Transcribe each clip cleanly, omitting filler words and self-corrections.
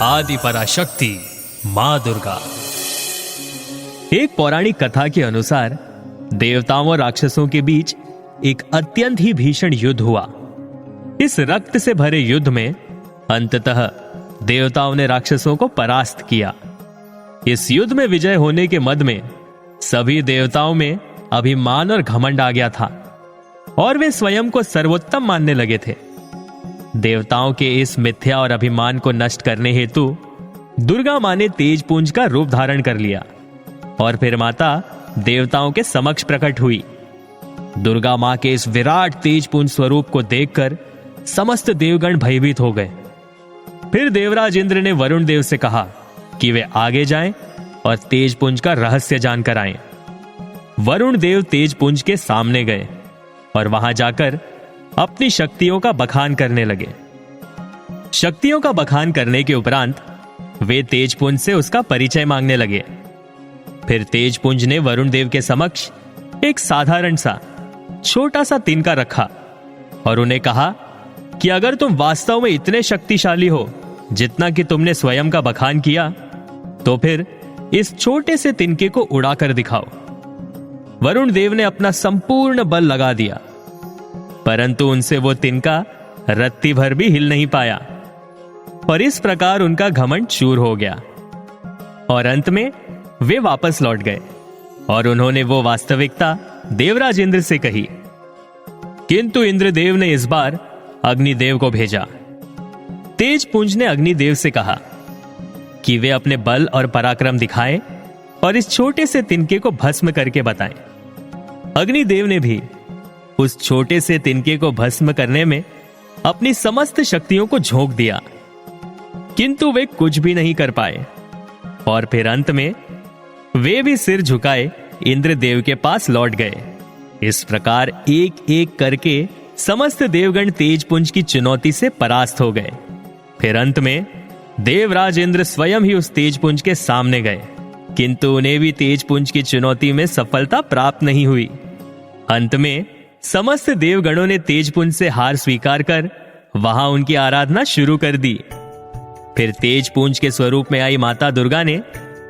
आदि पराशक्ति मां दुर्गा। एक पौराणिक कथा के अनुसार देवताओं और राक्षसों के बीच एक अत्यंत ही भीषण युद्ध हुआ। इस रक्त से भरे युद्ध में अंततः देवताओं ने राक्षसों को परास्त किया। इस युद्ध में विजय होने के मद में सभी देवताओं में अभिमान और घमंड आ गया था और वे स्वयं को सर्वोत्तम मानने लगे थे। देवताओं के इस मिथ्या और अभिमान को नष्ट करने हेतु दुर्गा मां ने तेजपुंज का रूप धारण कर लिया और फिर माता देवताओं के समक्ष प्रकट हुई। दुर्गा मां के इस विराट तेजपुंज स्वरूप को देखकर समस्त देवगण भयभीत हो गए। फिर देवराज इंद्र ने वरुण देव से कहा कि वे आगे जाएं और तेजपुंज का रहस्य जानकर आएं। वरुण देव तेजपुंज के सामने गए और वहां जाकर अपनी शक्तियों का बखान करने लगे। शक्तियों का बखान करने के उपरांत वे तेजपुंज से उसका परिचय मांगने लगे। फिर तेजपुंज ने वरुण देव के समक्ष एक साधारण सा छोटा सा तिनका रखा और उन्हें कहा कि अगर तुम वास्तव में इतने शक्तिशाली हो जितना कि तुमने स्वयं का बखान किया, तो फिर इस छोटे से तिनके को उड़ाकर दिखाओ। वरुण देव ने अपना संपूर्ण बल लगा दिया, परंतु उनसे वो तिनका रत्ती भर भी हिल नहीं पाया और इस प्रकार उनका घमंड चूर हो गया और अंत में वे वापस लौट गए और उन्होंने वो वास्तविकता देवराज इंद्र से कही। किंतु इंद्रदेव ने इस बार अग्निदेव को भेजा। तेजपुंज ने अग्निदेव से कहा कि वे अपने बल और पराक्रम दिखाएं और इस छोटे से तिनके को भस्म करके बताएं। अग्निदेव ने भी उस छोटे से तिनके को भस्म करने में अपनी समस्त शक्तियों को झोंक दिया, किंतु वे कुछ भी नहीं कर पाए और फिर अंत में वे भी सिर झुकाए इंद्रदेव के पास लौट गए। इस प्रकार एक एक करके समस्त देवगण तेजपुंज की चुनौती से परास्त हो गए। फिर अंत में देवराज इंद्र स्वयं ही उस तेजपुंज के सामने गए, किंतु उन्हें भी तेजपुंज की चुनौती में सफलता प्राप्त नहीं हुई। अंत में समस्त देवगणों ने तेजपुंज से हार स्वीकार कर वहां उनकी आराधना शुरू कर दी। फिर तेजपुंज के स्वरूप में आई माता दुर्गा ने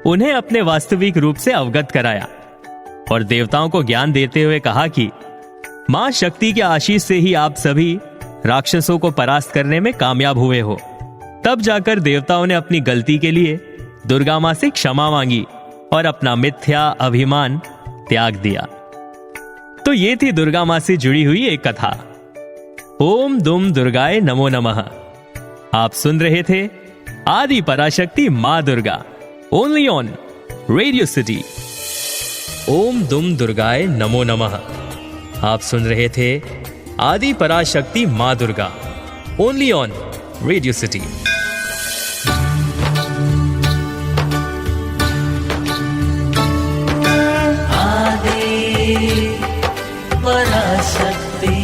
उन्हें अपने वास्तविक रूप से अवगत कराया और देवताओं को ज्ञान देते हुए कहा कि मां शक्ति के आशीष से ही आप सभी राक्षसों को परास्त करने में कामयाब हुए हो। तब जाकर देवताओं ने अपनी गलती के लिए दुर्गा मां से क्षमा मांगी और अपना मिथ्या अभिमान त्याग दिया। तो ये थी दुर्गा मां से जुड़ी हुई एक कथा। ओम दुम दुर्गाए नमो नमः। आप सुन रहे थे आदि पराशक्ति मां Durga, only on radio city. ओम दुम दुर्गाए नमो नमः। आप सुन रहे थे आदि पराशक्ति मां Durga, only on radio city. आदि पराशक्ति